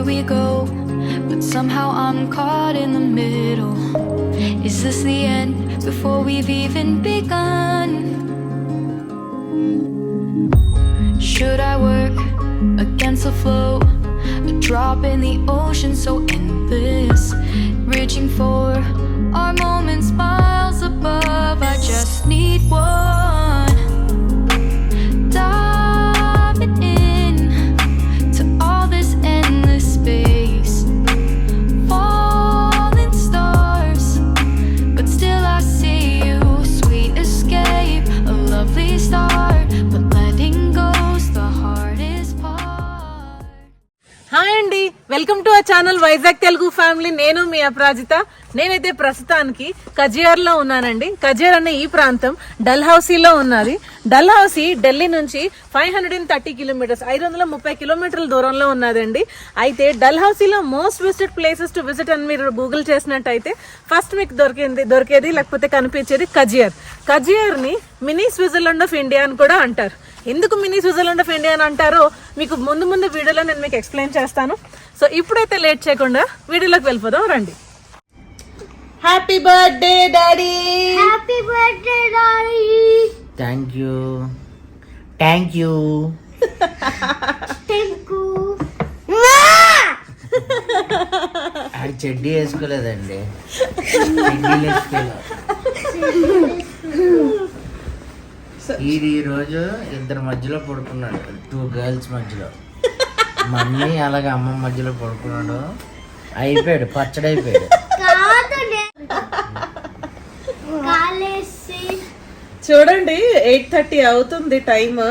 where we go, but somehow I'm caught in the middle. Is this the end before we've even begun? Should I work against the flow? A drop in the ocean so endless, reaching for our moments miles above. I just need one, diving in to all this endless space, falling stars, but still I see you. Sweet escape, a lovely start, but letting go's the hardest part. Hi అండి, welcome to our channel Vizag Telugu family. నేను మీ అపరాజిత. నేనైతే ప్రస్తుతానికి కజియార్లో ఉన్నానండి. కజియార్ అనే ఈ ప్రాంతం డల్హౌసీలో ఉన్నది. డల్హౌసీ ఢిల్లీ నుంచి 530 కిలోమీటర్స్ 530 కిలోమీటర్ల దూరంలో ఉన్నదండి. అయితే డల్హౌసీలో most visited places to visit అని మీరు గూగుల్ చేసినట్టయితే ఫస్ట్ మీకు దొరికేది లేకపోతే కనిపించేది కజియార్. కజియార్ని మినీ స్విట్జర్లాండ్ ఆఫ్ ఇండియా అని కూడా అంటారు. ఎందుకు మినీ స్విట్జర్లాండ్ ఆఫ్ ఇండియా అని అంటారో మీకు ముందు వీడియోలో నేను మీకు ఎక్స్ప్లెయిన్ చేస్తాను. సో ఇప్పుడైతే లేట్ చేయకుండా వీడియోలోకి వెళ్ళిపోదాం రండి. Happy birthday daddy. Happy birthday daddy. Thank you. ఆడు చెడ్డీ వేసుకోలేదండి. ఇది ఈరోజు ఇద్దరు మధ్యలో పడుకున్నాడు, 2 గర్ల్స్ మధ్యలో. మమ్మీ అలాగే అమ్మ మధ్యలో పడుకున్నాడు. అయిపోయాడు, పచ్చడైపోయాడు. చూడండి 8:30 అవుతుంది టైమ్.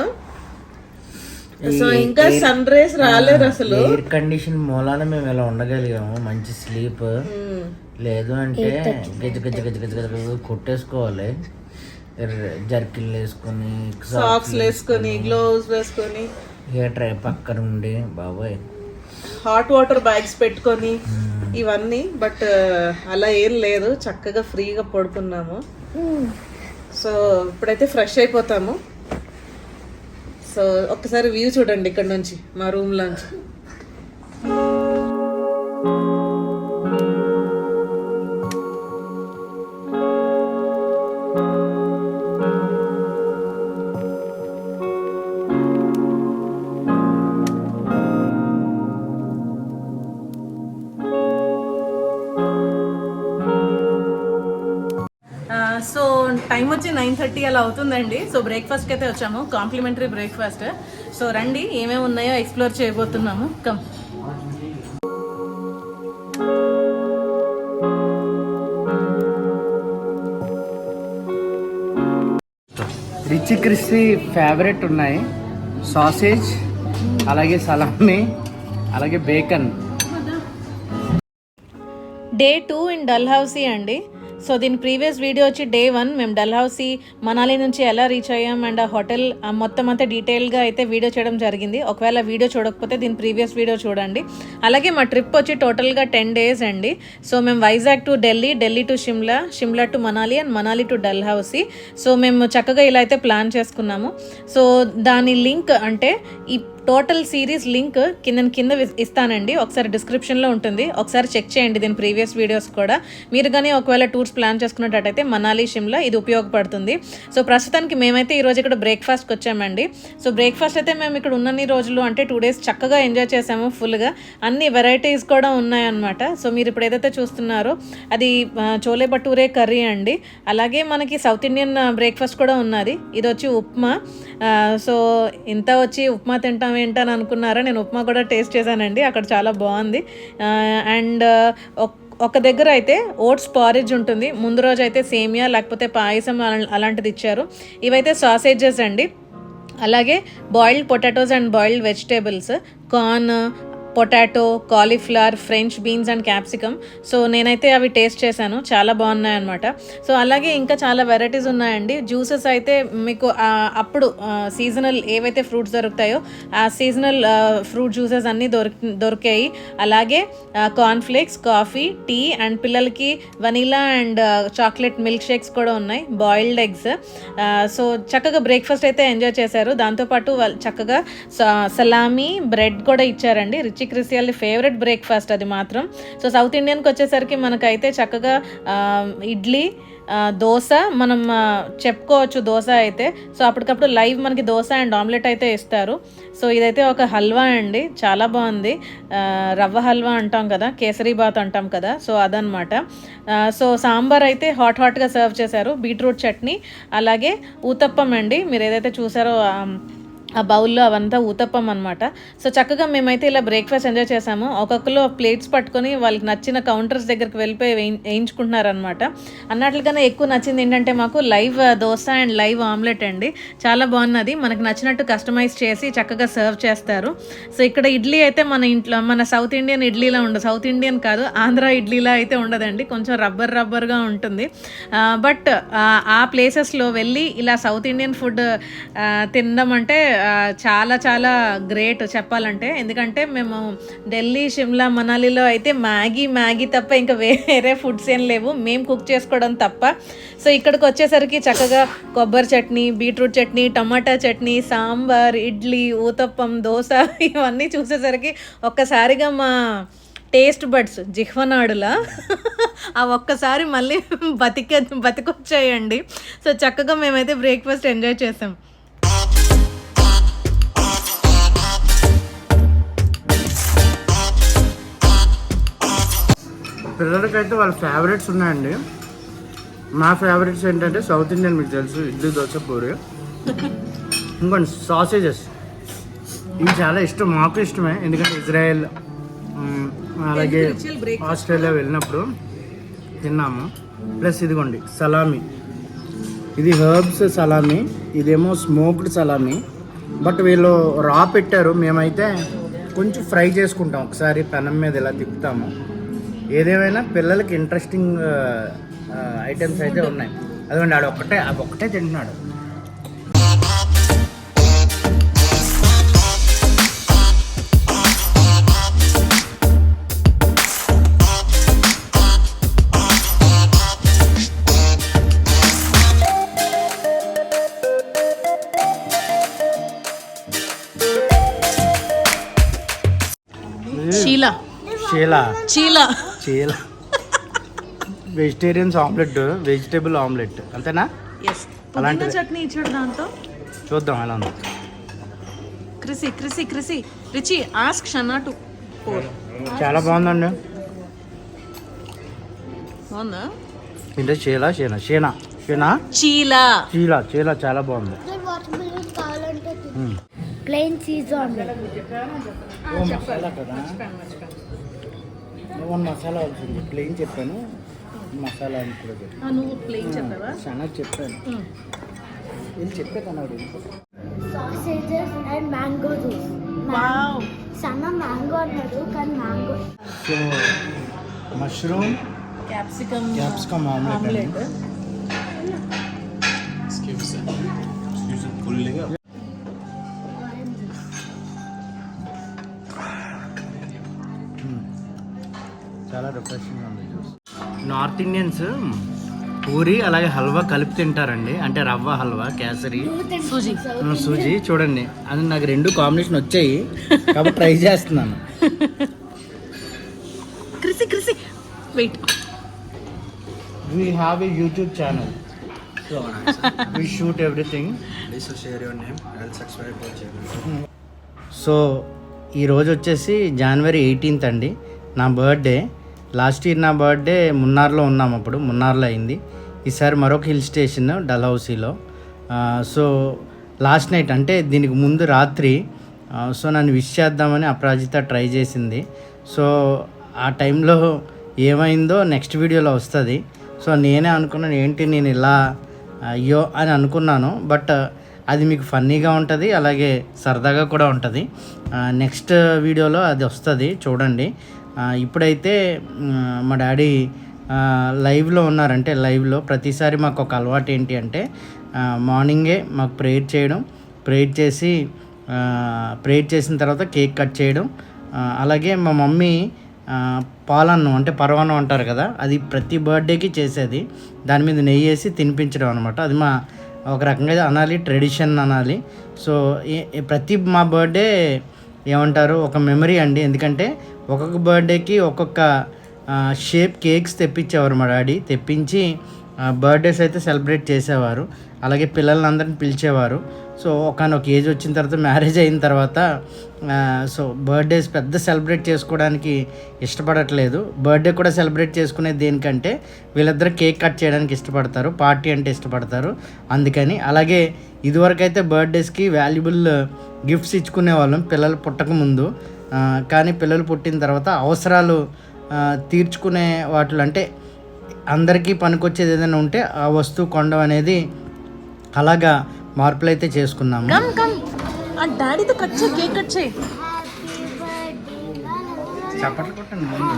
సో ఇంకా సన్ రేస్ రాలేదు అసలు. ఎయిర్ కండిషన్ మూలాన మేము ఇలా ఉండగలిగాము. మంచి స్లీప్. లేదు అంటే గజ గజ గజ గజ గజ కొట్టేసుకోవాలి. జర్కిన్లు వేసుకొని, సాక్స్ వేసుకొని, గ్లోవ్స్ వేసుకొని, హీటర్ పక్కన ఉండి బాబోయ్ హాట్ వాటర్ బ్యాగ్స్ పెట్టుకొని ఇవన్నీ. బట్ అలా ఏం లేదు, చక్కగా ఫ్రీగా పడుకున్నాము. సో ఇప్పుడైతే ఫ్రెష్ అయిపోతాము. సో ఒక్కసారి వ్యూ చూడండి ఇక్కడ నుంచి, మా రూమ్ లోంచి. సో టైం వచ్చి 9:30 అలా అవుతుందండి. సో బ్రేక్ఫాస్ట్కి అయితే వచ్చాము, కాంప్లిమెంటరీ బ్రేక్ఫాస్ట్. సో రండి, ఏమేమి ఉన్నాయో ఎక్స్ప్లోర్ చేయబోతున్నాము. కమ్. రిచ్ క్రిస్పీ ఫేవరెట్ ఉన్నాయి. సాసేజ్, అలాగే సలామీ, అలాగే బేకన్. డే 2 ఇన్ డల్హౌసీ అండి. సో దీని ప్రీవియస్ వీడియో వచ్చి డే 1 మేము డల్హౌసీ మనాలి నుంచి ఎలా రీచ్ అయ్యాం అండ్ ఆ హోటల్ మొత్తం అంతా డీటెయిల్గా అయితే వీడియో చేయడం జరిగింది. ఒకవేళ వీడియో చూడకపోతే దీని ప్రీవియస్ వీడియో చూడండి. అలాగే మా ట్రిప్ వచ్చి టోటల్గా 10 days అండి. సో మేము Vizag to Delhi, Delhi to Shimla, Shimla to Manali and Manali to Dalhousie. So మేము చక్కగా ఇలా అయితే ప్లాన్ చేసుకున్నాము. సో దాని లింక్ అంటే ఈ టోటల్ సిరీస్ లింక్ కింద ఇస్తానండి. ఒకసారి డిస్క్రిప్షన్లో ఉంటుంది, ఒకసారి చెక్ చేయండి దీని ప్రీవియస్ వీడియోస్ కూడా. మీరు కానీ ఒకవేళ టూర్స్ ప్లాన్ చేసుకున్నట్టయితే మనాలి, షిమ్లా ఇది ఉపయోగపడుతుంది. సో ప్రస్తుతానికి మేమైతే ఈరోజు ఇక్కడ బ్రేక్ఫాస్ట్కి వచ్చామండి. సో బ్రేక్ఫాస్ట్ అయితే మేము ఇక్కడ ఉన్నన్ని రోజులు అంటే 2 days చక్కగా ఎంజాయ్ చేసాము ఫుల్గా. అన్ని వెరైటీస్ కూడా ఉన్నాయన్నమాట. సో మీరు ఇప్పుడు ఏదైతే చూస్తున్నారో అది చోలే భటూరే కర్రీ అండి. అలాగే మనకి సౌత్ ఇండియన్ బ్రేక్ఫాస్ట్ కూడా ఉన్నది. ఇది వచ్చి ఉప్మా. సో ఇంత వచ్చి ఉప్మా తింటాం ఏంటని అనుకున్నారా, నేను ఉప్మా కూడా టేస్ట్ చేశానండి, అక్కడ చాలా బాగుంది. అండ్ ఒక దగ్గర అయితే ఓట్స్ పారేజ్ ఉంటుంది, ముందు రోజు అయితే సేమియా లేకపోతే పాయసం అలాంటిది ఇచ్చారు. ఇవైతే సాసేజెస్ అండి. అలాగే boiled potatoes and boiled vegetables, corn, potato, cauliflower, French beans and capsicum. So నేనైతే అవి టేస్ట్ చేశాను, చాలా బాగున్నాయి అనమాట. సో అలాగే ఇంకా చాలా వెరైటీస్ ఉన్నాయండి. జ్యూసెస్ అయితే మీకు అప్పుడు సీజనల్ ఏవైతే ఫ్రూట్స్ దొరుకుతాయో ఆ సీజనల్ ఫ్రూట్ జ్యూసెస్ అన్నీ దొరికాయి. అలాగే కార్న్ఫ్లేక్స్, కాఫీ, టీ అండ్ పిల్లలకి vanilla and chocolate milk shakes కూడా ఉన్నాయి, బాయిల్డ్ ఎగ్స్. సో చక్కగా బ్రేక్ఫాస్ట్ అయితే ఎంజాయ్ చేశారు. దాంతోపాటు వాళ్ళు చక్కగా సలామీ, బ్రెడ్ కూడా ఇచ్చారండి. రిచ్ క్రిస్టి వాళ్ళ ఫేవరెట్ బ్రేక్ఫాస్ట్ అది మాత్రం. సో సౌత్ ఇండియన్కి వచ్చేసరికి మనకైతే చక్కగా ఇడ్లీ, దోశ మనం చెప్పుకోవచ్చు దోశ అయితే. సో అప్పటికప్పుడు లైవ్ మనకి దోశ అండ్ ఆమ్లెట్ అయితే ఇస్తారు. సో ఇదైతే ఒక హల్వా అండి, చాలా బాగుంది. రవ్వ హల్వా అంటాం కదా, కేసరీ బాత్ అంటాం కదా, సో అదనమాట. సో సాంబార్ అయితే హాట్గా సర్వ్ చేశారు, బీట్రూట్ చట్నీ, అలాగే ఊతప్పం అండి. మీరు ఏదైతే చూసారో ఆ బౌల్లో అవంతా ఊతప్పం అనమాట. సో చక్కగా మేమైతే ఇలా బ్రేక్ఫాస్ట్ ఎంజాయ్ చేసాము. ఒక్కొక్కరు ప్లేట్స్ పట్టుకొని వాళ్ళకి నచ్చిన కౌంటర్స్ దగ్గరికి వెళ్ళిపోయి వేయించుకుంటున్నారనమాట. అన్నట్లుగానే ఎక్కువ నచ్చింది ఏంటంటే మాకు live dosa and live omelette అండి, చాలా బాగున్నది. మనకు నచ్చినట్టు కస్టమైజ్ చేసి చక్కగా సర్వ్ చేస్తారు. సో ఇక్కడ ఇడ్లీ అయితే మన ఇంట్లో మన సౌత్ ఇండియన్ ఇడ్లీలా ఉండదు, సౌత్ ఇండియన్ కాదు ఆంధ్ర ఇడ్లీలా అయితే ఉండదండి, కొంచెం రబ్బర్గా ఉంటుంది. బట్ ఆ ప్లేసెస్లో వెళ్ళి ఇలా సౌత్ ఇండియన్ ఫుడ్ తినడం అంటే చాలా చాలా గ్రేట్ చెప్పాలంటే. ఎందుకంటే మేము ఢిల్లీ, షిమ్లా, మనాలిలో అయితే మ్యాగీ తప్ప ఇంకా వేరే ఫుడ్స్ ఏం లేవు, మేము కుక్ చేసుకోవడం తప్ప. సో ఇక్కడికి వచ్చేసరికి చక్కగా కొబ్బరి చట్నీ, బీట్రూట్ చట్నీ, టమాటా చట్నీ, సాంబార్, ఇడ్లీ, ఊతప్పం, దోశ ఇవన్నీ చూసేసరికి ఒక్కసారిగా మా టేస్ట్ బడ్స్ జిహ్వనాడులా ఆ ఒక్కసారి మళ్ళీ బతికొచ్చాయండి. సో చక్కగా మేమైతే బ్రేక్ఫాస్ట్ ఎంజాయ్ చేసాం. పిల్లలకైతే వాళ్ళ ఫేవరెట్స్ ఉన్నాయండి. మా ఫేవరెట్స్ ఏంటంటే సౌత్ ఇండియన్, మీకు తెలుసు, ఇడ్లీ, దోశ, పూరి. ఇంకోటి సాసేజెస్, ఇవి చాలా ఇష్టం, మాకు ఇష్టమే. ఎందుకంటే ఇజ్రాయెల్ అలాగే ఆస్ట్రేలియా వెళ్ళినప్పుడు తిన్నాము. ప్లస్ ఇదిగోండి సలామీ, ఇది హర్బ్స్ సలామీ, ఇదేమో స్మోక్డ్ సలామీ. బట్ వీళ్ళు రా పెట్టారు, మేమైతే కొంచెం ఫ్రై చేసుకుంటాం, ఒకసారి పెనం మీద ఇలా తిప్పుతాము. ఏదేమైనా పిల్లలకి ఇంట్రెస్టింగ్ ఐటమ్స్ అయితే ఉన్నాయి. అదిగోండి ఆడు ఒక్కటే తింటున్నాడు. Cheela vegetarians omelette, vegetable omelette, అంతేనా? అలాంటి చట్నీ ఇచ్చాడు దాంతో. చూద్దాం ఎలా ఉంది. క్రిసి రిచి ఆస్క్ షన్నా టు పోర్. చాలా బాగుందండి. బాగుందా? ఏంటో చీలా చాలా బాగుంది. ప్లెయిన్ చీజ్ మసాలా వచ్చింది, ప్లెయిన్ చెప్పాను, మసాలా అని కూడా చెప్పాను. నువ్వు ప్లెయిన్ చెప్పావా? చాలా చెప్పాను, వెళ్ళి చెప్పేదన్నాడు. Sausages and mango juice. సన్న మ్యాంగో అన్నాడు కానీ mango. So mushroom capsicum omelette. చాలా రిఫ్రెషింగ్ ఉంది జ్యూస్. నార్త్ ఇండియన్స్ పూరి అలాగే హల్వా కలిపి తింటారండి, అంటే రవ్వ హల్వా, కేసరి, సూజీ. చూడండి, అది నాకు రెండు కాంబినేషన్ వచ్చాయి కాబట్టి ట్రై చేస్తున్నాను. క్రిసి wait, we have a YouTube channel, so we shoot everything. Please share your name and subscribe our channel. So ఈరోజు వచ్చేసి January 18th అండి, నా బర్త్డే. లాస్ట్ ఇయర్ నా బర్త్డే మున్నార్లో ఉన్నాము, అప్పుడు మున్నార్లో అయింది. ఈసారి మరొక హిల్ స్టేషన్ డల్హౌసీలో. సో లాస్ట్ నైట్ అంటే దీనికి ముందు రాత్రి సో నన్ను విష్ చేద్దామని అపరాజిత ట్రై చేసింది. సో ఆ టైంలో ఏమైందో నెక్స్ట్ వీడియోలో వస్తుంది. సో నేనే అనుకున్నాను, ఏంటి నేను ఇలా అయ్యో అని అనుకున్నాను. బట్ అది మీకు ఫన్నీగా ఉంటుంది, అలాగే సరదాగా కూడా ఉంటుంది. నెక్స్ట్ వీడియోలో అది వస్తుంది, చూడండి. ఇప్పుడైతే మా డాడీ లైవ్లో ఉన్నారంటే లైవ్లో ప్రతిసారి మాకు ఒక అలవాటు ఏంటి అంటే మార్నింగే మాకు ప్రేయర్ చేయడం, ప్రేయర్ చేసిన తర్వాత కేక్ కట్ చేయడం. అలాగే మా మమ్మీ పాలన్నం అంటే పరవాన్నం అంటారు కదా, అది ప్రతి బర్త్డేకి చేసేది. దాని మీద నెయ్యి వేసి తినిపించడం అనమాట. అది మా ఒక రకంగా అనాలి, ట్రెడిషన్ అనాలి. సో ప్రతి మా బర్త్డే ఏమంటారు ఒక మెమరీ అండి. ఎందుకంటే ఒక్కొక్క బర్త్డేకి ఒక్కొక్క షేప్ కేక్స్ తెప్పించేవారు మా డాడీ. తెప్పించి బర్త్డేస్ అయితే సెలబ్రేట్ చేసేవారు. అలాగే పిల్లలందరిని పిలిచేవారు. సో ఒకనొక ఏజ్ వచ్చిన తర్వాత, మ్యారేజ్ అయిన తర్వాత సో బర్త్డేస్ పెద్ద సెలబ్రేట్ చేసుకోవడానికి ఇష్టపడట్లేదు. బర్త్డే కూడా సెలబ్రేట్ చేసుకునేది దేనికంటే వీళ్ళిద్దరు కేక్ కట్ చేయడానికి ఇష్టపడతారు, పార్టీ అంటే ఇష్టపడతారు. అందుకని అలాగే ఇదివరకైతే బర్త్డేస్కి వాల్యుబుల్ గిఫ్ట్స్ ఇచ్చుకునే వాళ్ళం పిల్లలు పుట్టకముందు. కానీ పిల్లలు పుట్టిన తర్వాత అవసరాలు తీర్చుకునే వాటిలో అంటే అందరికీ పనికొచ్చేది ఏదైనా ఉంటే ఆ వస్తువు కొనడం అనేది అలాగా మార్పులు అయితే చేసుకున్నాము. డాడీతో కట్ చేయి, కేక్ కట్ చేయి. చప్పట్లు కొట్టండి ముందు.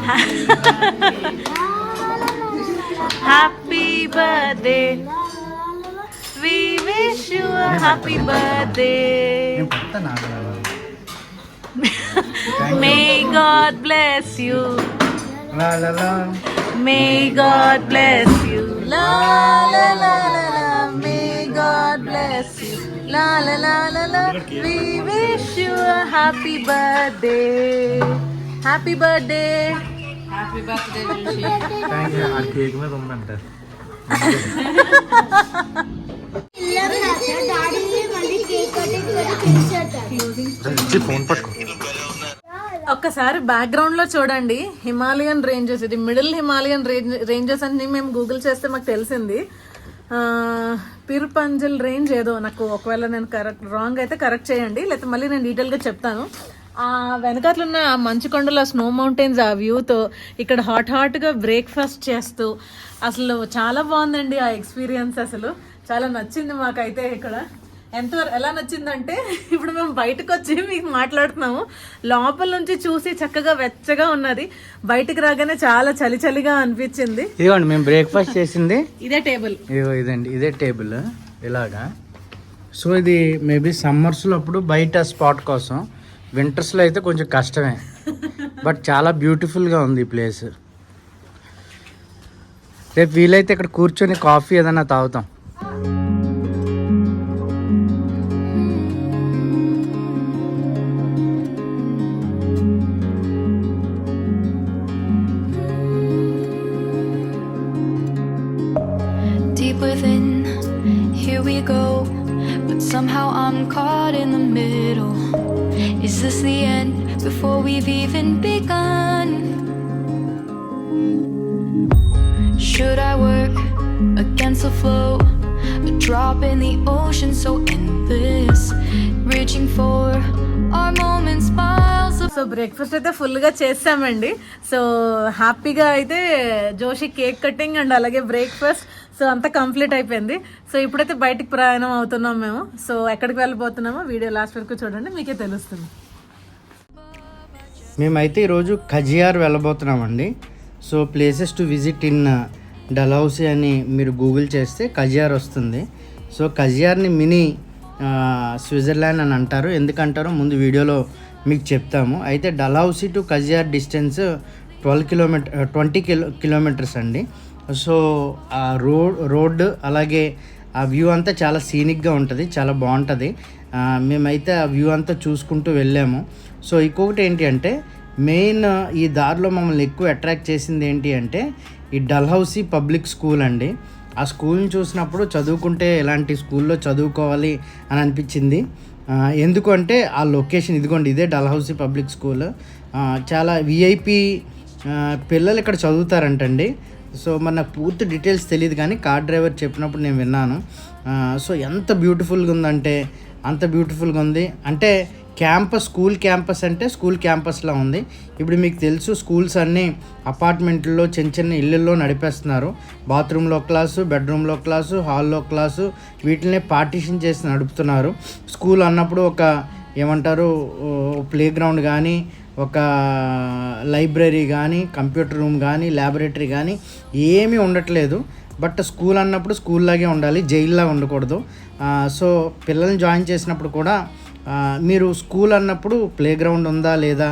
Happy birthday, we wish you happy birthday, నేను పడతాను ఆగరా. May God bless you, la la la. may God bless you, la la la la la, may God bless you, la la la la la, we wish you a happy birthday, happy birthday, happy birthday Rishi. Thank you. ఆ cake మీద ఉందంటారు. Daddy మళ్ళీ cake cutting పిలిచారు. Phone పట్టుకో. ఒక్కసారి background లో చూడండి, Himalayan ranges. ఇది మిడిల్ హిమాలయన్ రేంజెస్ అని మేము గూగుల్ చేస్తే మాకు తెలిసింది. పిర్పంజల్ రేంజ్ ఏదో, నాకు ఒకవేళ నేను రాంగ్ అయితే కరెక్ట్ చేయండి, లేకపోతే మళ్ళీ నేను డీటెయిల్గా చెప్తాను. ఆ వెనకాతలు ఉన్న ఆ మంచు కొండలు, ఆ స్నో మౌంటైన్స్, ఆ వ్యూతో ఇక్కడ హాట్గా బ్రేక్ఫాస్ట్ చేస్తూ అసలు చాలా బాగుందండి ఆ ఎక్స్పీరియన్స్. అసలు చాలా నచ్చింది మాకైతే ఇక్కడ. ఎలా నచ్చిందంటే ఇప్పుడు మేము బయటకు వచ్చి మీకు మాట్లాడుతున్నాము, లోపల నుంచి చూసి చక్కగా వెచ్చగా ఉన్నది, బయటకు రాగానే చాలా చలి చలిగా అనిపించింది. ఇదిగోండి మేము బ్రేక్ఫాస్ట్ చేసింది ఇదే టేబుల్. ఇదండి, ఇదే టేబుల్ ఇలాగా. సో ఇది మేబీ సమ్మర్స్లో అప్పుడు బయట స్పాట్ కోసం, వింటర్స్లో అయితే కొంచెం కష్టమే, బట్ చాలా బ్యూటిఫుల్గా ఉంది ఈ ప్లేస్. రేపు వీలైతే ఇక్కడ కూర్చొని కాఫీ ఏదైనా తాగుతాం. Deep within, here we go, but somehow I'm caught in the middle. Is this the end before we've even begun? Should I work against the flow, a drop in the ocean so endless, reaching for our moments, miles of. So breakfast అయితే ఫుల్గా చేసామండి. So హ్యాపీగా అయితే Joshi cake cutting and అలాగే breakfast, so అంతా complete అయిపోయింది. So ఇప్పుడైతే బయటికి ప్రయాణం అవుతున్నాం మేము. సో ఎక్కడికి వెళ్ళిపోతున్నామో వీడియో లాస్ట్ వరకు చూడండి, మీకే తెలుస్తుంది. మేమైతే ఈరోజు ఖజియార్ వెళ్ళబోతున్నామండి. So places to visit in Dalhousie అని మీరు గూగుల్ చేస్తే ఖజియార్ వస్తుంది. సో ఖజియార్ని మినీ స్విట్జర్లాండ్ అని అంటారు. ఎందుకంటారో ముందు వీడియోలో మీకు చెప్తాము. అయితే డల్హౌసీ టు ఖజియార్ డిస్టెన్స్ 20 కిలోమీటర్స్ అండి. సో ఆ రోడ్ అలాగే ఆ వ్యూ అంతా చాలా సీనిక్గా ఉంటుంది, చాలా బాగుంటుంది. మేమైతే ఆ వ్యూ అంతా చూసుకుంటూ వెళ్ళాము. సో ఇంకొకటి ఏంటి అంటే మెయిన్ ఈ దారిలో మమ్మల్ని ఎక్కువ అట్రాక్ట్ చేసింది ఏంటి అంటే ఈ డల్హౌసీ పబ్లిక్ స్కూల్ అండి. ఆ స్కూల్ని చూసినప్పుడు చదువుకుంటే ఇలాంటి స్కూల్లో చదువుకోవాలి అని అనిపించింది. ఎందుకంటే ఆ లొకేషన్ ఇదిగోండి, ఇదే డల్హౌసీ పబ్లిక్ స్కూల్. చాలా విఐపి పిల్లలు ఇక్కడ చదువుతారంటండి. సో మరి నాకు పూర్తి డీటెయిల్స్ తెలియదు, కానీ కార్ డ్రైవర్ చెప్పినప్పుడు నేను విన్నాను. సో ఎంత బ్యూటిఫుల్గా ఉందంటే అంత బ్యూటిఫుల్గా ఉంది. అంటే క్యాంపస్, స్కూల్ క్యాంపస్ అంటే స్కూల్ క్యాంపస్లో ఉంది. ఇప్పుడు మీకు తెలుసు స్కూల్స్ అన్నీ అపార్ట్మెంట్లో చిన్న చిన్న ఇళ్ళల్లో నడిపేస్తున్నారు. బాత్రూంలో క్లాసు, బెడ్రూమ్లో క్లాసు, హాల్లో క్లాసు, వీటిని పార్టీషన్ చేసి నడుపుతున్నారు. స్కూల్ అన్నప్పుడు ఒక ఏమంటారు ప్లే గ్రౌండ్ కానీ, ఒక లైబ్రరీ కానీ, కంప్యూటర్ రూమ్ కానీ, ల్యాబొరేటరీ కానీ ఏమీ ఉండట్లేదు. బట్ స్కూల్ అన్నప్పుడు స్కూల్ లాగే ఉండాలి, జైల్లా ఉండకూడదు. సో పిల్లల్ని జాయిన్ చేసినప్పుడు కూడా మీరు స్కూల్ అన్నప్పుడు ప్లే గ్రౌండ్ ఉందా లేదా,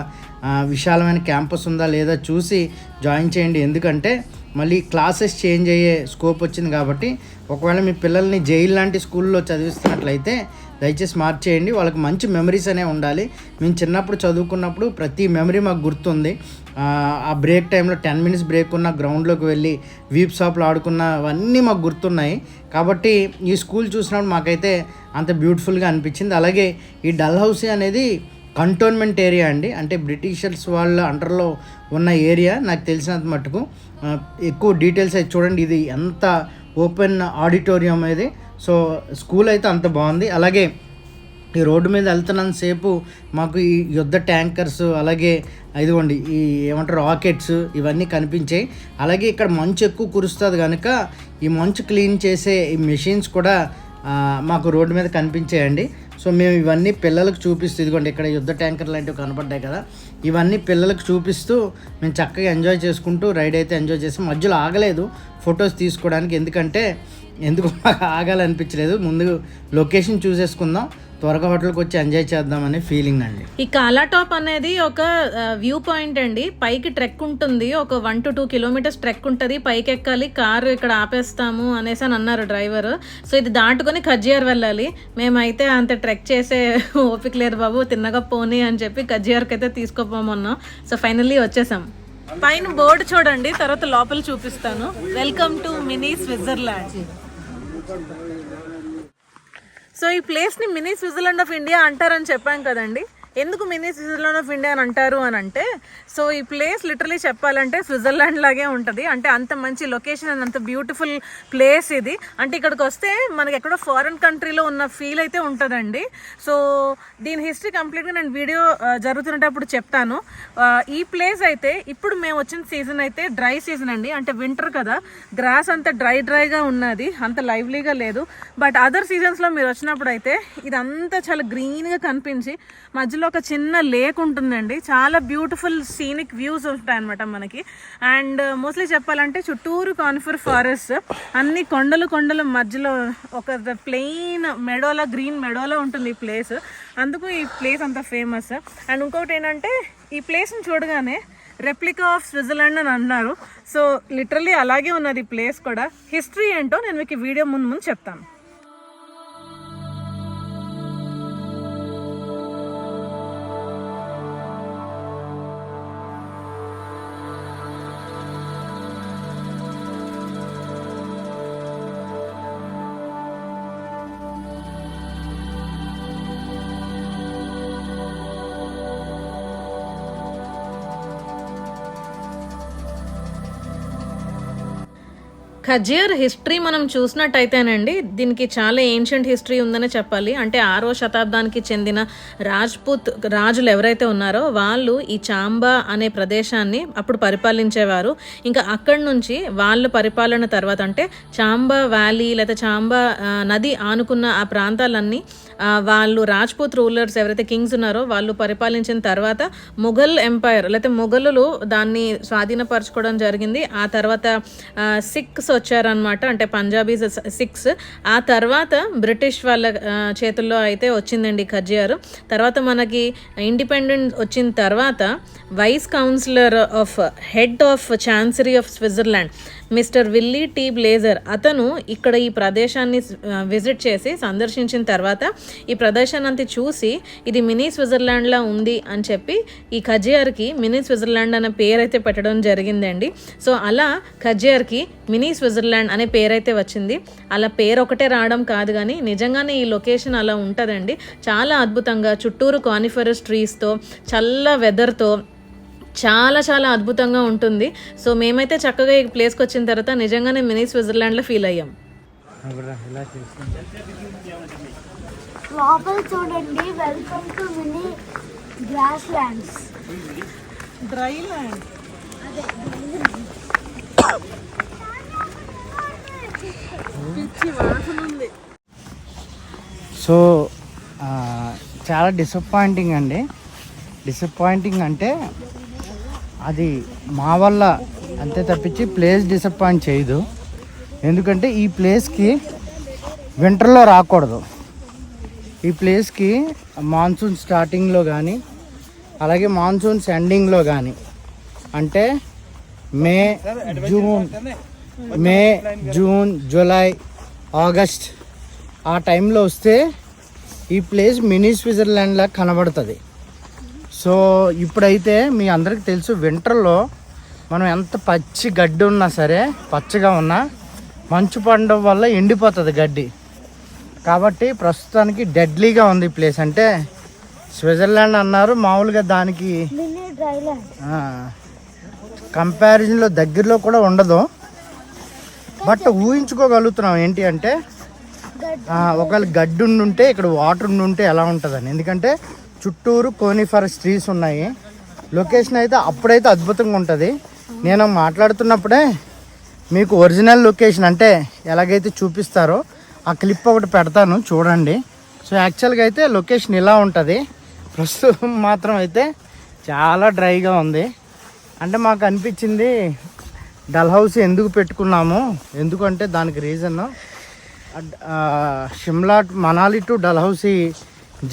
విశాలమైన క్యాంపస్ ఉందా లేదా చూసి జాయిన్ చేయండి. ఎందుకంటే మళ్ళీ క్లాసెస్ చేంజ్ అయ్యే స్కోప్ వచ్చింది కాబట్టి ఒకవేళ మీ పిల్లల్ని జైలు లాంటి స్కూల్లో చదివిస్తున్నట్లయితే దయచేసి మార్చేయండి. వాళ్ళకి మంచి మెమరీస్ అనేవి ఉండాలి. మేము చిన్నప్పుడు చదువుకున్నప్పుడు ప్రతి మెమరీ మాకు గుర్తుంది. ఆ బ్రేక్ టైంలో 10 మినిట్స్ బ్రేక్ ఉన్న గ్రౌండ్లోకి వెళ్ళి వీప్ షాప్లో ఆడుకున్న అవన్నీ మాకు గుర్తున్నాయి. కాబట్టి ఈ స్కూల్ చూసినప్పుడు మాకైతే అంత బ్యూటిఫుల్గా అనిపించింది. అలాగే ఈ డల్హౌసీ అనేది కంటోన్మెంట్ ఏరియా అండి, అంటే బ్రిటిషర్స్ వాళ్ళ అండర్లో ఉన్న ఏరియా. నాకు తెలిసినంత మటుకు ఎక్కువ డీటెయిల్స్ అయితే చూడండి. ఇది ఎంత ఓపెన్ ఆడిటోరియం ఇది. సో స్కూల్ అయితే అంత బాగుంది. అలాగే ఈ రోడ్డు మీద వెళ్తున్నంతసేపు మాకు ఈ యుద్ధ ట్యాంకర్స్, అలాగే ఇదిగోండి ఈ ఏమంటారు రాకెట్స్, ఇవన్నీ కనిపించాయి. అలాగే ఇక్కడ మంచు ఎక్కువ కురుస్తుంది కనుక ఈ మంచు క్లీన్ చేసే ఈ మెషిన్స్ కూడా మాకు రోడ్డు మీద కనిపించాయండి. సో మేము ఇవన్నీ పిల్లలకు చూపిస్తూ, ఇదిగోండి ఇక్కడ యుద్ధ ట్యాంకర్ లాంటివి కనపడ్డాయి కదా, ఇవన్నీ పిల్లలకు చూపిస్తూ మేము చక్కగా ఎంజాయ్ చేసుకుంటూ రైడ్ అయితే ఎంజాయ్ చేసాం. మధ్యలో ఆగలేదు ఫొటోస్ తీసుకోవడానికి, ఎందుకు మాకు ఆగాలనిపించలేదు. ముందు లొకేషన్ చూసేసుకుందాం, త్వరగా హోటల్కి వచ్చి ఎంజాయ్ చేద్దామనే ఫీలింగ్ అండి. ఈ కాలా టాప్ అనేది ఒక వ్యూ పాయింట్ అండి. పైకి ట్రెక్ ఉంటుంది, ఒక 1 to 2 kilometers ట్రెక్ ఉంటుంది. పైకి ఎక్కాలి, కారు ఇక్కడ ఆపేస్తాము అనేసి అని అన్నారు డ్రైవర్. సో ఇది దాటుకొని ఖజ్జియార్ వెళ్ళాలి. మేమైతే అంత ట్రెక్ చేసే ఓపిక లేదు బాబు, తిన్నగా పోనీ అని చెప్పి ఖజ్జియార్కి అయితే తీసుకోపోమన్నాం. సో ఫైనల్లీ వచ్చేసాం. పైన బోర్డు చూడండి, తర్వాత లోపల చూపిస్తాను. Welcome to mini Switzerland. So ఈ ప్లేస్ని మినీ స్విట్జర్లాండ్ ఆఫ్ ఇండియా అంటారని చెప్పాం కదండి. ఎందుకు మినీ స్విట్జర్లాండ్ ఆఫ్ ఇండియా అని అంటారు అని అంటే, సో ఈ ప్లేస్ లిటరలీ చెప్పాలంటే స్విట్జర్లాండ్ లాగే ఉంటుంది. అంటే అంత మంచి లొకేషన్ అండ్ అంత బ్యూటిఫుల్ ప్లేస్ ఇది. అంటే ఇక్కడికి వస్తే మనకి ఎక్కడో ఫారెన్ కంట్రీలో ఉన్న ఫీల్ అయితే ఉంటుందండి. సో దీని హిస్టరీ కంప్లీట్గా నేను వీడియో జరుగుతున్నప్పుడు చెప్తాను. ఈ ప్లేస్ అయితే ఇప్పుడు మేము వచ్చిన సీజన్ అయితే డ్రై సీజన్ అండి, అంటే వింటర్ కదా, గ్రాస్ అంతా డ్రైగా ఉన్నది, అంత లైవ్లీగా లేదు. బట్ అదర్ సీజన్స్లో మీరు వచ్చినప్పుడు అయితే ఇదంతా చాలా గ్రీన్గా కనిపించి మధ్యలో ఒక చిన్న లేక్ ఉంటుందండి. చాలా బ్యూటిఫుల్ సీనిక్ వ్యూస్ ఉంటాయన్నమాట మనకి. అండ్ మోస్ట్లీ చెప్పాలంటే చుట్టూరు కానిఫర్ ఫారెస్ట్, అన్ని కొండలు మధ్యలో ఒక ప్లెయిన్ మెడోలా, గ్రీన్ మెడోలా ఉంటుంది ఈ ప్లేస్. అందుకు ఈ ప్లేస్ అంత ఫేమస్. అండ్ ఇంకొకటి ఏంటంటే ఈ ప్లేస్ని చూడగానే రెప్లికా ఆఫ్ స్విట్జర్లాండ్ అని అన్నారు. సో లిటరల్లీ అలాగే ఉన్నది ఈ ప్లేస్ కూడా. హిస్టరీ ఏంటో నేను మీకు ఈ వీడియో ముందు చెప్తాను. ఖజ్జియార్ హిస్టరీ మనం చూసినట్టయితేనండి, దీనికి చాలా ఏన్షియంట్ హిస్టరీ ఉందనే చెప్పాలి. అంటే 6వ శతాబ్దానికి చెందిన రాజ్పుత్ రాజులు ఎవరైతే ఉన్నారో వాళ్ళు ఈ చాంబా అనే ప్రదేశాన్ని అప్పుడు పరిపాలించేవారు. ఇంకా అక్కడి నుంచి వాళ్ళ పరిపాలన తర్వాత, అంటే చాంబా వ్యాలీ లేదా చాంబా నది ఆనుకున్న ఆ ప్రాంతాలన్నీ వాళ్ళు రాజ్పుత్ రూలర్స్ ఎవరైతే కింగ్స్ ఉన్నారో వాళ్ళు పరిపాలించిన తర్వాత ముఘల్ ఎంపైర్ లేకపోతే మొఘలులు దాన్ని స్వాధీనపరచుకోవడం జరిగింది. ఆ తర్వాత సిక్స్ వచ్చారనమాట, అంటే పంజాబీస్ సిక్స్. ఆ తర్వాత బ్రిటిష్ వాళ్ళ చేతుల్లో అయితే వచ్చిందండి ఖజ్జియార్. తర్వాత మనకి ఇండిపెండెంట్ వచ్చిన తర్వాత vice counsellor of head of chancery of Switzerland mister Willy T Blazer అతను ఇక్కడ ఈ ప్రదేశాన్ని విజిట్ చేసి సందర్శించిన తర్వాత ఈ ప్రదేశాన్ని అంతా చూసి ఇది మినీ స్విట్జర్లాండ్లా ఉంది అని చెప్పి ఈ ఖజ్జియార్కి మినీ స్విట్జర్లాండ్ అనే పేరైతే పెట్టడం జరిగిందండి. సో అలా ఖజ్జియార్కి మినీ స్విట్జర్లాండ్ అనే పేరైతే వచ్చింది. అలా పేరు ఒకటే రావడం కాదు కానీ నిజంగానే ఈ లొకేషన్ అలా ఉంటుందండి. చాలా అద్భుతంగా చుట్టూరు కానిఫరస్ ట్రీస్తో, చల్ల వెదర్తో చాలా చాలా అద్భుతంగా ఉంటుంది. సో మేమైతే చక్కగా ఈ ప్లేస్కి వచ్చిన తర్వాత నిజంగానే మినీ స్విట్జర్లాండ్లో ఫీల్ అయ్యాం. లోపల చూడండి, welcome to mini grass lands, dry land. So చాలా డిసప్పాయింటింగ్ అండి. డిసప్పాయింటింగ్ అంటే అది మా వల్ల అంతే తప్పించి ప్లేస్ డిసప్పాయింట్ చేయదు. ఎందుకంటే ఈ ప్లేస్కి వింటర్లో రాకూడదు. ఈ ప్లేస్కి మాన్సూన్ స్టార్టింగ్లో కానీ అలాగే మాన్సూన్స్ ఎండింగ్లో కానీ, అంటే మే, జూన్, జూలై, ఆగస్ట్ ఆ టైంలో వస్తే ఈ ప్లేస్ మినీ స్విట్జర్లాండ్ లా కనబడుతుంది. సో ఇప్పుడైతే మీ అందరికి తెలుసు, వింటర్లో మనం ఎంత పచ్చి గడ్డి ఉన్నా సరే, పచ్చగా ఉన్నా మంచు పడడం వల్ల ఎండిపోతుంది గడ్డి. కాబట్టి ప్రస్తుతానికి డెడ్లీగా ఉంది ఈ ప్లేస్. అంటే స్విట్జర్లాండ్ అన్నారు, మామూలుగా దానికి మినీ డ్రైలాండ్. కంపారిజన్లో దగ్గరలో కూడా ఉండదు. బట్ ఊహించుకోగలుగుతున్నాం ఏంటి అంటే ఒకవేళ గడ్డి ఉంటే ఇక్కడ వాటర్ ఉంటే ఎలా ఉంటుందని. ఎందుకంటే చుట్టూరు కోనిఫరస్ ట్రీస్ ఉన్నాయి. లొకేషన్ అయితే అప్పుడైతే అద్భుతంగా ఉంటుంది. నేను మాట్లాడుతున్నప్పుడే మీకు ఒరిజినల్ లొకేషన్ అంటే ఎలాగైతే చూపిస్తారో ఆ క్లిప్ ఒకటి పెడతాను చూడండి. సో యాక్చువల్గా అయితే లొకేషన్ ఇలా ఉంటుంది. ప్రస్తుతం మాత్రం అయితే చాలా డ్రైగా ఉంది. అంటే మాకు అనిపించింది డల్హౌసీ ఎందుకు పెట్టుకున్నాము, ఎందుకంటే దానికి reason Shimla Manali to Dalhousie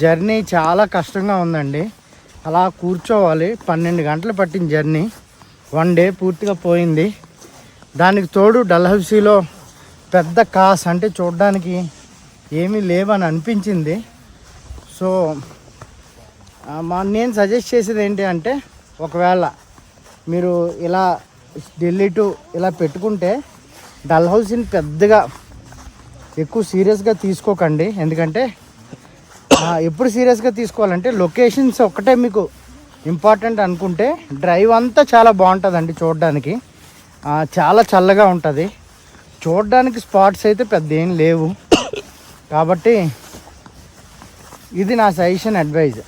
journey చాలా కష్టంగా ఉందండి. అలా కూర్చోవాలి, 12 గంటలు పట్టిన జర్నీ, 1 డే పూర్తిగా పోయింది. దానికి తోడు డల్హౌసీలో పెద్ద కాస్ అంటే చూడడానికి ఏమీ లేవని అనిపించింది. సో నేను సజెస్ట్ చేసేది ఏంటి అంటే ఒకవేళ మీరు ఇలా ఢిల్లీ టు ఇలా పెట్టుకుంటే డల్హౌసీని పెద్దగా ఎక్కువ సీరియస్గా తీసుకోకండి. ఎందుకంటే ఎప్పుడు సీరియస్గా తీసుకోవాలంటే లొకేషన్స్ ఒక్కటే మీకు ఇంపార్టెంట్ అనుకుంటే డ్రైవ్ అంతా చాలా బాగుంటుందండి. చూడడానికి చాలా చల్లగా ఉంటుంది. చూడడానికి స్పాట్స్ అయితే పెద్ద ఏం లేవు. కాబట్టి ఇది నా సజెషన్, అడ్వైజ్.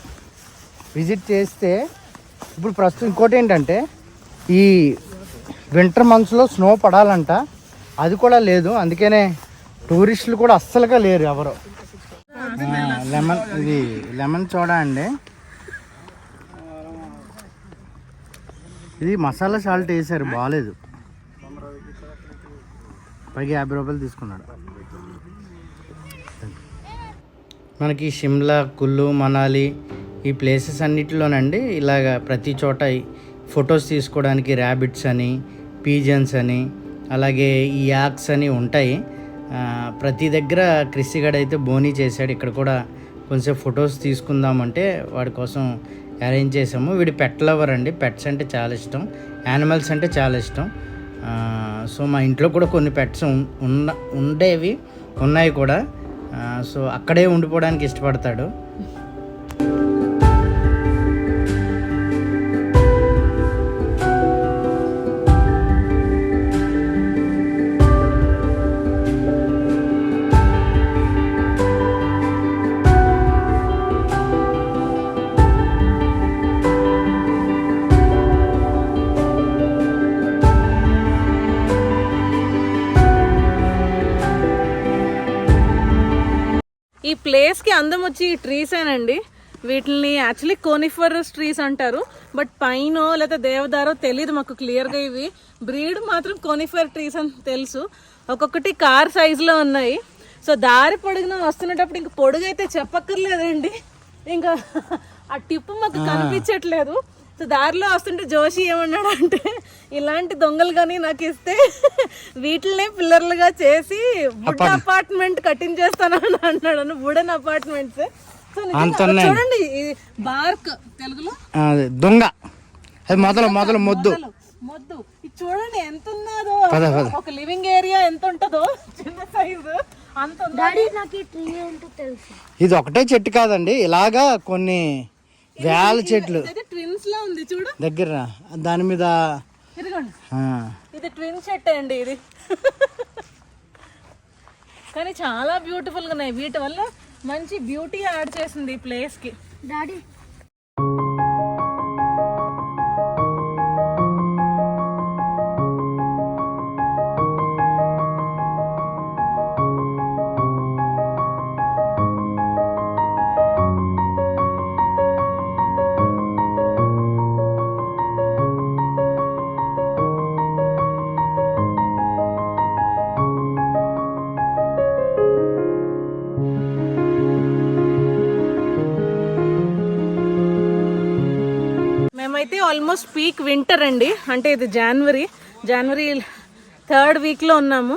విజిట్ చేస్తే ఇప్పుడు ప్రస్తుతం ఇంకోటి ఏంటంటే ఈ వింటర్ మంత్స్లో స్నో పడాలంట, అది కూడా లేదు. అందుకనే టూరిస్టులు కూడా అస్సలుగా లేరు ఎవరు. లెమన్ సోడా అండి. ఇది మసాలా సాల్ట్ వేసారు, బాగాలేదు. పైగా 50 రూపాయలు తీసుకున్నాడు. మనకి షిమ్లా, కుల్లు, మనాలి ఈ ప్లేసెస్ అన్నిటిలోనండి ఇలాగ ప్రతి చోట ఫొటోస్ తీసుకోవడానికి ర్యాబిట్స్ అని, పీజన్స్ అని, అలాగే ఈ యాక్స్ అని ఉంటాయి. ప్రతి దగ్గర క్రిస్టిగడ్ అయితే బోనీ చేశాడు. ఇక్కడ కూడా కొంచెం ఫొటోస్ తీసుకుందామంటే వాడి కోసం అరేంజ్ చేసాము. వీడి పెట్ లవర్ అండి, పెట్స్ అంటే చాలా ఇష్టం, యానిమల్స్ అంటే చాలా ఇష్టం. సో మా ఇంట్లో కూడా కొన్ని పెట్స్ ఉండేవి, ఉన్నాయి కూడా. సో అక్కడే ఉండిపోవడానికి ఇష్టపడతాడు. ఈ ప్లేస్కి అందం వచ్చి ఈ ట్రీసేనండి. వీటిని యాక్చువల్లీ కోనిఫరస్ ట్రీస్ అంటారు. బట్ పైనో లేదా దేవదారో తెలియదు మాకు క్లియర్గా. ఇవి బ్రీడ్ మాత్రం కోనిఫర్ ట్రీస్ అని తెలుసు. ఒక్కొక్కటి కార్ సైజులో ఉన్నాయి. సో దారి పొడుగున వస్తున్నప్పుడు ఇంక పొడుగు అయితే చెప్పక్కర్లేదండి. ఇంకా ఆ టిప్పు మాకు కనిపించట్లేదు. సో దారిలో వస్తుంటే జోషి ఏమన్నాడు అంటే, ఇలాంటి దొంగలు కానీ నాకు ఇస్తే వీటినే పిల్లర్లుగా చేసి వుడ్ అపార్ట్మెంట్ కట్టించేస్తానని అన్నాడు. Wooden apartments. చూడండి బార్క్, తెలుగులో దొంగ, అది మొదలు మొద్దు. ఇది చూడండి ఎంత ఉన్నదో. ఒక లివింగ్ ఏరియా ఎంత ఉంటుందో, చిన్న సైజు అంత ఉంది. ఇది ఒకటే చెట్టు కాదండి, ఇలాగా కొన్ని వేల చెట్లు ట్విన్స్ లా ఉంది చూడు దగ్గర. దాని మీద ఇది ట్విన్ చెట్టు అండి ఇది. కానీ చాలా బ్యూటిఫుల్ గా ఉన్నాయి. వీటి వల్ల మంచి బ్యూటీ యాడ్ చేసింది ఈ ప్లేస్ కి. డాడీ మేమైతే ఆల్మోస్ట్ పీక్ వింటర్ అండి. అంటే ఇది జనవరి 3rd వీక్లో ఉన్నాము.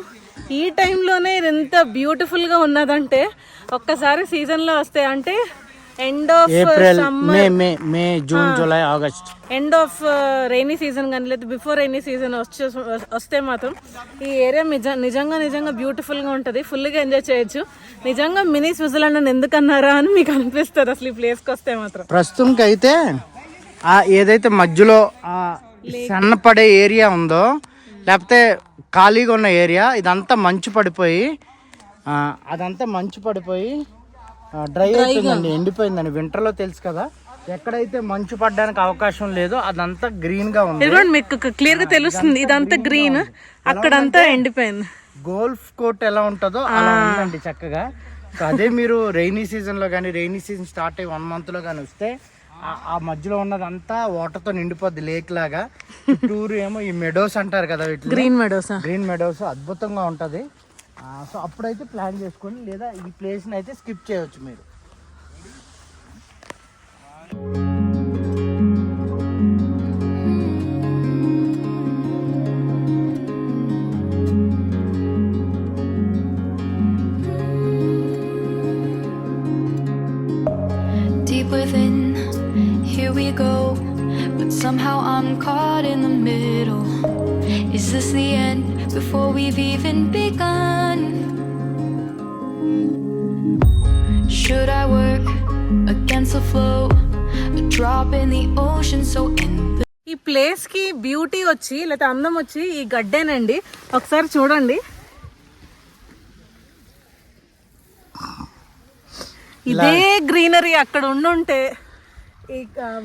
ఈ టైంలోనే ఇది ఎంత బ్యూటిఫుల్గా ఉన్నదంటే ఒక్కసారి సీజన్లో వస్తే అంటే end of April summer May June July August end of rainy season కానీ లేదా బిఫోర్ రైనీ సీజన్ వస్తే మాత్రం ఈ ఏరియా నిజంగా బ్యూటిఫుల్గా ఉంటుంది, ఫుల్గా ఎంజాయ్ చేయొచ్చు. నిజంగా మినీ స్విట్జర్లాండ్ అని ఎందుకు అన్నారా అని మీకు అనిపిస్తుంది అసలు ఈ ప్లేస్కి వస్తే మాత్రం. ప్రస్తుతంకి అయితే ఏదైతే మధ్యలో సన్నపడే ఏరియా ఉందో లేకపోతే ఖాళీగా ఉన్న ఏరియా ఇదంతా మంచు పడిపోయి డ్రై అయిపోయిందండి, ఎండిపోయిందండి. వింటర్లో తెలుసు కదా, ఎక్కడైతే మంచు పడడానికి అవకాశం లేదో అదంతా గ్రీన్ గా ఉంది. మీకు క్లియర్ గా తెలుస్తుంది ఇదంతా గ్రీన్, అక్కడంతా ఎండిపోయింది. గోల్ఫ్ కోర్ట్ ఎలా ఉంటుందో అలా ఉందండి చక్కగా. సో అదే మీరు రైనీ సీజన్ లో కానీ రైనీ సీజన్ స్టార్ట్ అయ్యి 1 month లో కానీ వస్తే ఆ మధ్యలో ఉన్నదంతా వాటర్ తో నిండిపోద్ది, లేక్ లాగా. చుట్టూరు ఏమో ఈ మెడోస్ అంటారు కదా, గ్రీన్ మెడోస్ అద్భుతంగా ఉంటది. సో అప్పుడైతే ప్లాన్ చేసుకోండి, లేదా ఈ ప్లేస్ ని అయితే స్కిప్ చేయొచ్చు మీరు. Deep within, here we go, but somehow I'm caught in the middle. Is this the end before we've even begun? Should I work against the flow, a drop in the ocean so endless? ఈ place కి beauty వచ్చి లేదా అందం వచ్చి ఈ గడ్డేనండి, ఒకసారి చూడండి. ఇదే గ్రీనరీ అక్కడ ఉండుంటే ఈ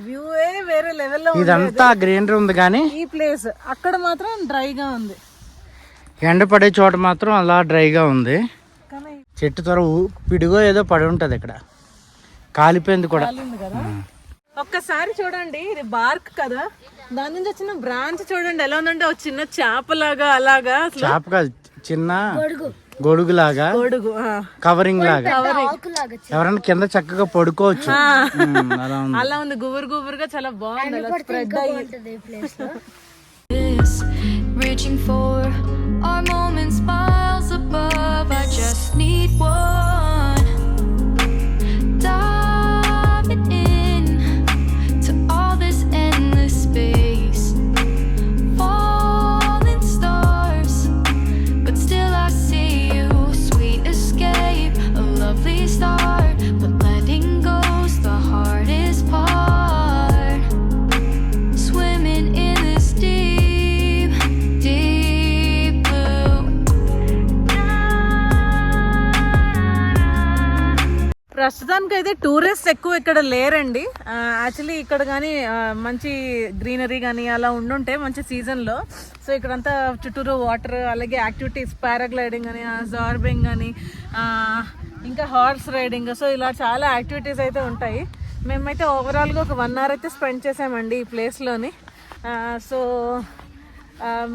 వ్యూ వేరే లెవెల్లో. ఇదంతా గ్రీనరీ ఉంది కానీ ఈ ప్లేస్ అక్కడ మాత్రం డ్రైగా ఉంది, ఎండ పడే చోట మాత్రం అలా డ్రైగా ఉంది. కానీ చెట్టు త్వర పిడిగో ఏదో పడి ఉంటది, ఇక్కడ కాలిపోయింది కూడా. కదా ఒక్కసారి చూడండి, ఇది బార్క్ కదా, దాని నుంచి వచ్చిన బ్రాంచ్ చూడండి ఎలా ఉందంటే ఒక చిన్న చేపలాగా, అలాగా చేప కాదు, చిన్న గొడుగు లాగా, కవరింగ్ లాగా, ఎవరైనా కింద చక్కగా పడుకోవచ్చు. అలా ఉంది, గుబురుగా చాలా బాగుంది, అలా స్ప్రెడ్ అయ్యి. Reaching for our moments miles above. I just need one. Diving in to all this endless space. Falling stars, but still I see you. Sweet escape, a lovely start, but letting go's the hardest part. Swimming in this deep blue. ప్రస్తుతానికి అయితే tourist ఎక్కువ ఇక్కడ లేరండి. Actually ఇక్కడ కానీ మంచి greenery కానీ అలా ఉండుంటే మంచి సీజన్లో. సో ఇక్కడంతా చుట్టూరు వాటర్, అలాగే యాక్టివిటీస్, పారాగ్లైడింగ్ అని, జార్బింగ్ అని, ఇంకా హార్స్ రైడింగ్, సో ఇలా చాలా యాక్టివిటీస్ అయితే ఉంటాయి. మేమైతే ఓవరాల్గా ఒక 1 hour అయితే స్పెండ్ చేసామండి ఈ ప్లేస్లోని. సో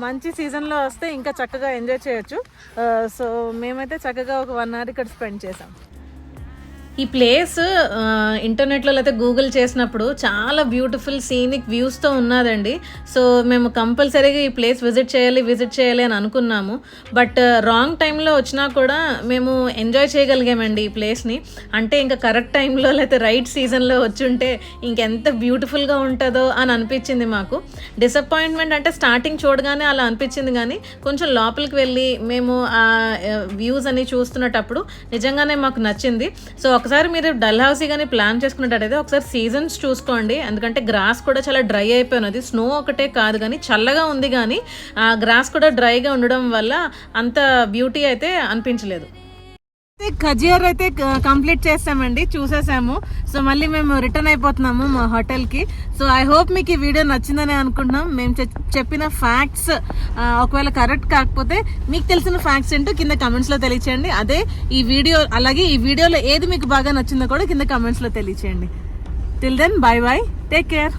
మంచి సీజన్లో వస్తే ఇంకా చక్కగా ఎంజాయ్ చేయొచ్చు. సో మేమైతే చక్కగా ఒక 1 hour ఇక్కడ స్పెండ్ చేసాం. ఈ ప్లేస్ ఇంటర్నెట్లో అయితే గూగుల్ చేసినప్పుడు చాలా బ్యూటిఫుల్ సీనిక్ వ్యూస్తో ఉన్నదండి. సో మేము కంపల్సరీగా ఈ ప్లేస్ విజిట్ చేయాలి అని అనుకున్నాము. బట్ రాంగ్ టైంలో వచ్చినా కూడా మేము ఎంజాయ్ చేయగలిగామండి ఈ ప్లేస్ని. అంటే ఇంకా కరెక్ట్ టైంలో లేకపోతే రైట్ సీజన్లో వచ్చుంటే ఇంకెంత బ్యూటిఫుల్గా ఉంటుందో అని అనిపించింది మాకు. డిసప్పాయింట్మెంట్ అంటే స్టార్టింగ్ చూడగానే అలా అనిపించింది, కానీ కొంచెం లోపలికి వెళ్ళి మేము ఆ వ్యూస్ అని చూస్తున్నప్పుడు నిజంగానే మాకు నచ్చింది. సో ఒకసారి మీరు డల్హౌసీ కానీ ప్లాన్ చేసుకున్నట్టయితే ఒకసారి సీజన్స్ చూసుకోండి, ఎందుకంటే గ్రాస్ కూడా చాలా డ్రై అయిపోయినది. స్నో ఒకటే కాదు కానీ చల్లగా ఉంది, కానీ ఆ గ్రాస్ కూడా డ్రైగా ఉండడం వల్ల అంత బ్యూటీ అయితే అనిపించలేదు. ఖజియార్ అయితే కంప్లీట్ చేసామండి, చూసేసాము. సో మళ్ళీ మేము రిటర్న్ అయిపోతున్నాము మా హోటల్కి. సో ఐ హోప్ మీకు ఈ వీడియో నచ్చిందని అనుకుంటున్నాం. మేము చెప్పిన ఫ్యాక్ట్స్ ఒకవేళ కరెక్ట్ కాకపోతే మీకు తెలిసిన ఫ్యాక్ట్స్ ఏంటో కింద కమెంట్స్లో తెలియచేయండి. అదే ఈ వీడియో, అలాగే ఈ వీడియోలో ఏది మీకు బాగా నచ్చిందో కూడా కింద కమెంట్స్లో తెలియచేయండి. Till then, bye bye, take care.